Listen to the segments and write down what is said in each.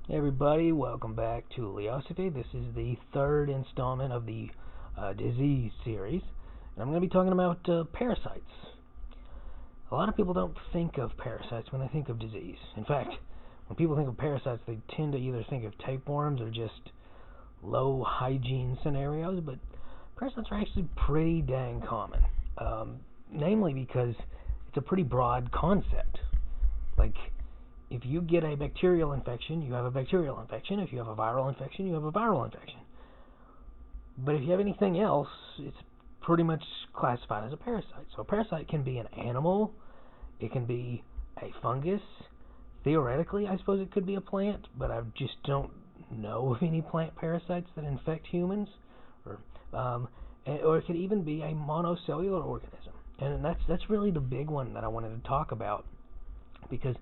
Hey everybody, welcome back to Leosophy. This is the third installment of the disease series, and I'm going to be talking about parasites. A lot of people don't think of parasites when they think of disease. In fact, when people think of parasites, they tend to either think of tapeworms or just low hygiene scenarios, but parasites are actually pretty dang common, namely because it's a pretty broad concept. Like, if you get a bacterial infection, you have a bacterial infection. If you have a viral infection, you have a viral infection. But if you have anything else, it's pretty much classified as a parasite. So a parasite can be an animal, it can be a fungus. Theoretically, I suppose it could be a plant, but I just don't know of any plant parasites that infect humans. Or it could even be a monocellular organism. And that's really the big one that I wanted to talk about, because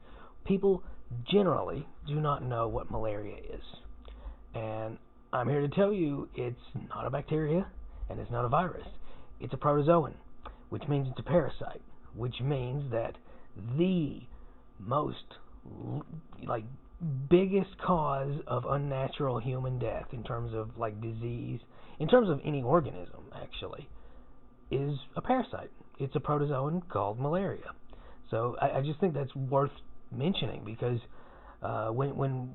people generally do not know what malaria is. And I'm here to tell you it's not a bacteria and it's not a virus. It's a protozoan, which means it's a parasite, which means that the most biggest cause of unnatural human death in terms of disease, in terms of any organism actually, is a parasite. It's a protozoan called malaria. So I just think that's worth mentioning, because when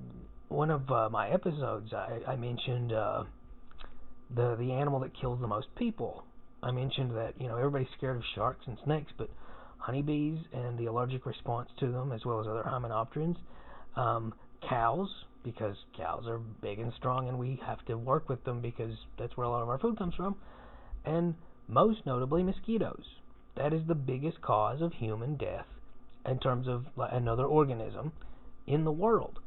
one of my episodes I mentioned the animal that kills the most people. I mentioned that everybody's scared of sharks and snakes, but honeybees and the allergic response to them, as well as other hymenopterans, cows, because cows are big and strong and we have to work with them because that's where a lot of our food comes from, and most notably mosquitoes. That is the biggest cause of human death in terms of another organism in the world.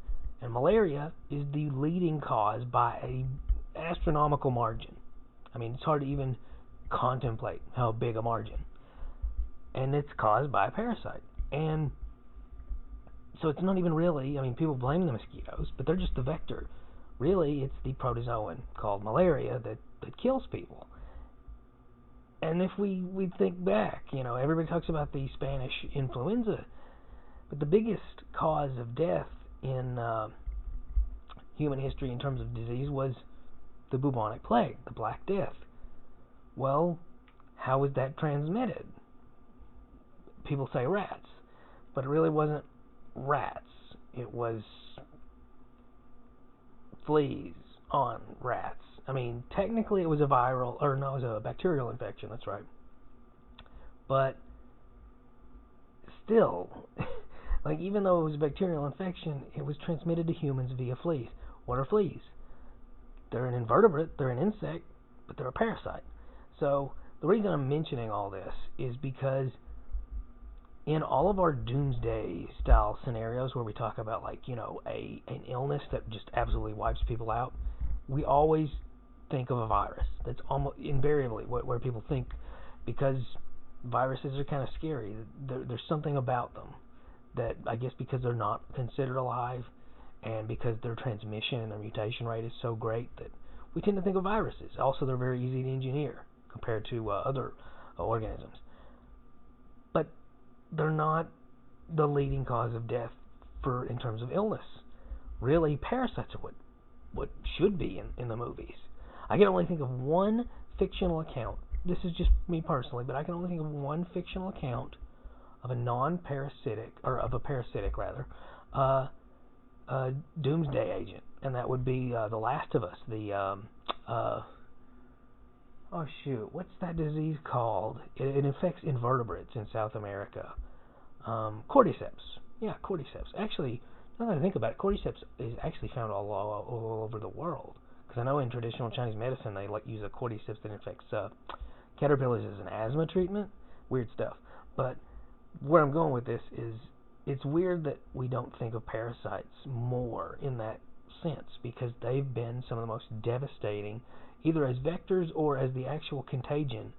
And malaria is the leading cause by an astronomical margin. I mean, it's hard to even contemplate how big a margin. And it's caused by a parasite. And so it's not even really, people blame the mosquitoes, but they're just the vector. Really, it's the protozoan called malaria that kills people. And if we think back, everybody talks about the Spanish influenza, but the biggest cause of death in human history in terms of disease was the bubonic plague, the Black Death. Well, how was that transmitted? People say rats, but it really wasn't rats. It was fleas on rats. Technically it was it was a bacterial infection, that's right. But still, even though it was a bacterial infection, it was transmitted to humans via fleas. What are fleas? They're an invertebrate, they're an insect, but they're a parasite. So the reason I'm mentioning all this is because in all of our doomsday style scenarios where we talk about an illness that just absolutely wipes people out, we always think of a virus. That's almost invariably where people think, because viruses are kind of scary. There's something about them that, I guess because they're not considered alive and because their transmission and their mutation rate is so great, that we tend to think of viruses. Also, they're very easy to engineer compared to other organisms. But they're not the leading cause of death in terms of illness. Really, parasites are what should be in the movies. I can only think of one fictional account. This is just me personally, but I can only think of one fictional account of a non-parasitic, or of a parasitic rather, doomsday agent, and that would be The Last of Us. What's that disease called? It infects invertebrates in South America. Cordyceps. Yeah, cordyceps. Actually, now that I think about it, cordyceps is actually found all over the world. Because I know in traditional Chinese medicine they use a cordyceps that infects caterpillars as an asthma treatment. Weird stuff. But where I'm going with this is, it's weird that we don't think of parasites more in that sense, because they've been some of the most devastating, either as vectors or as the actual contagion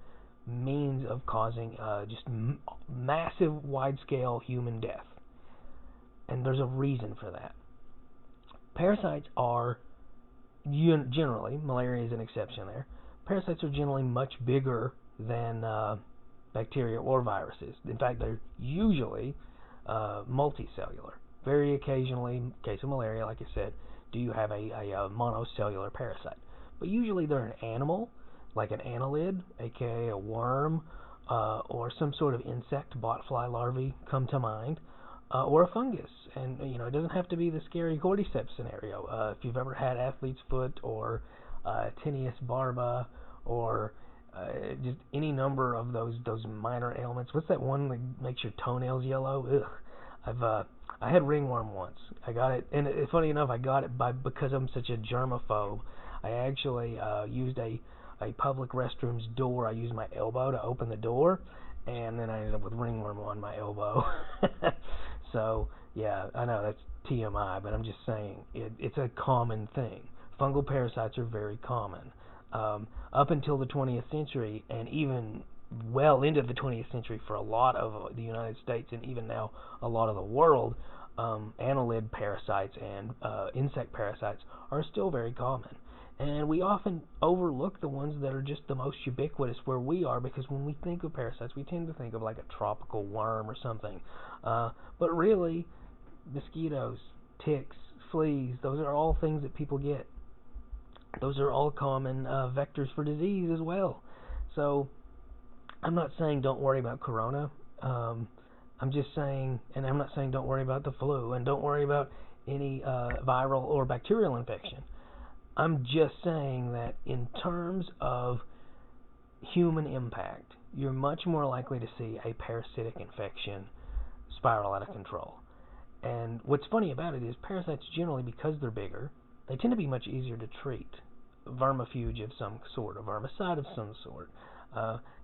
means of causing just massive, wide-scale human death. And there's a reason for that. Parasites are generally, malaria is an exception there, parasites are generally much bigger than bacteria or viruses. In fact, they're usually multicellular. very occasionally, in case of malaria, like I said, do you have a monocellular parasite. But usually they're an animal, like an annelid, aka a worm, or some sort of insect, botfly larvae come to mind, or a fungus. And it doesn't have to be the scary cordyceps scenario. If you've ever had athlete's foot or tinnitus barba or just any number of those minor ailments. What's that one that makes your toenails yellow? Ugh. I had ringworm once. I got it, and it's funny enough, I got it because I'm such a germaphobe. I actually used a public restroom's door. I used my elbow to open the door, and then I ended up with ringworm on my elbow. So yeah, I know that's TMI, but I'm just saying it's a common thing. Fungal parasites are very common. Up until the 20th century, and even well into the 20th century for a lot of the United States, and even now a lot of the world, annelid parasites and insect parasites are still very common. And we often overlook the ones that are just the most ubiquitous where we are, because when we think of parasites, we tend to think of like a tropical worm or something. But really, mosquitoes, ticks, fleas, those are all things that people get. Those are all common vectors for disease as well. So I'm not saying don't worry about corona. I'm just saying, and I'm not saying don't worry about the flu, and don't worry about any viral or bacterial infection. I'm just saying that in terms of human impact, you're much more likely to see a parasitic infection spiral out of control. And what's funny about it is parasites generally, because they're bigger, they tend to be much easier to treat. Vermifuge of some sort, a vermicide of some sort.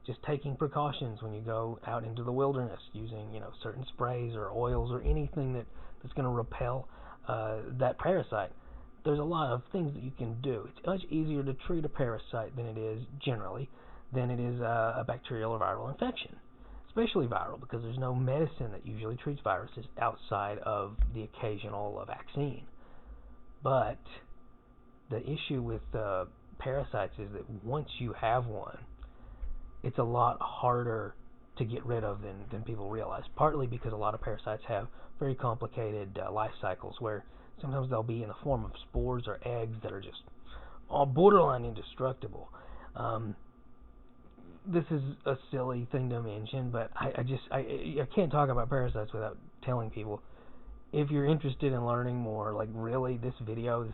Just taking precautions when you go out into the wilderness, using certain sprays or oils or anything that's going to repel that parasite. There's a lot of things that you can do. It's much easier to treat a parasite than it is a bacterial or viral infection, especially viral, because there's no medicine that usually treats viruses outside of the occasional vaccine. But the issue with parasites is that once you have one, it's a lot harder to get rid of than people realize. Partly because a lot of parasites have very complicated life cycles, where sometimes they'll be in the form of spores or eggs that are just all borderline indestructible. This is a silly thing to mention, but I can't talk about parasites without telling people, if you're interested in learning more, like really this is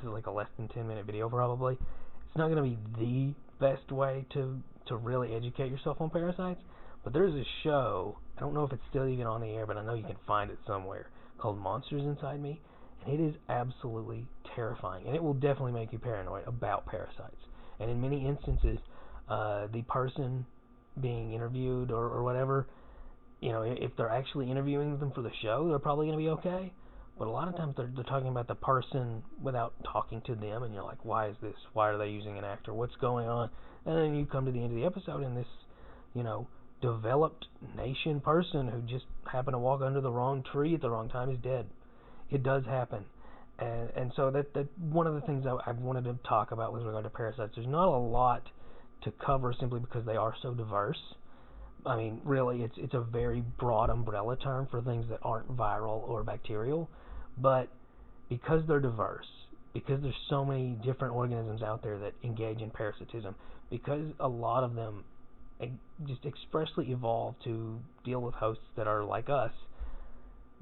like a less than 10-minute video probably. It's not going to be the best way to really educate yourself on parasites, but there's a show, I don't know if it's still even on the air, but I know you can find it somewhere, called Monsters Inside Me, and it is absolutely terrifying, and it will definitely make you paranoid about parasites. And in many instances, the person being interviewed or whatever, if they're actually interviewing them for the show, they're probably going to be okay. But a lot of times they're talking about the person without talking to them, and you're like, why is this? Why are they using an actor? What's going on? And then you come to the end of the episode, and this, developed nation person who just happened to walk under the wrong tree at the wrong time is dead. It does happen. And so that one of the things I wanted to talk about with regard to parasites, there's not a lot to cover simply because they are so diverse. I mean, really, it's a very broad umbrella term for things that aren't viral or bacterial. But because they're diverse, because there's so many different organisms out there that engage in parasitism, because a lot of them just expressly evolved to deal with hosts that are like us,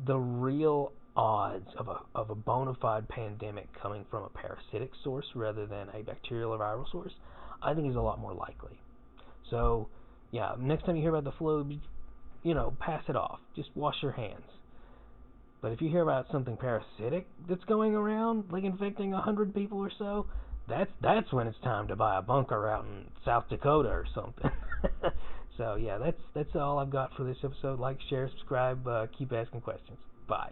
the real odds of a bona fide pandemic coming from a parasitic source rather than a bacterial or viral source, I think is a lot more likely. So, yeah, next time you hear about the flu, pass it off. Just wash your hands. But if you hear about something parasitic that's going around, like infecting 100 people or so, that's when it's time to buy a bunker out in South Dakota or something. So yeah, that's all I've got for this episode. Like, share, subscribe, keep asking questions. Bye.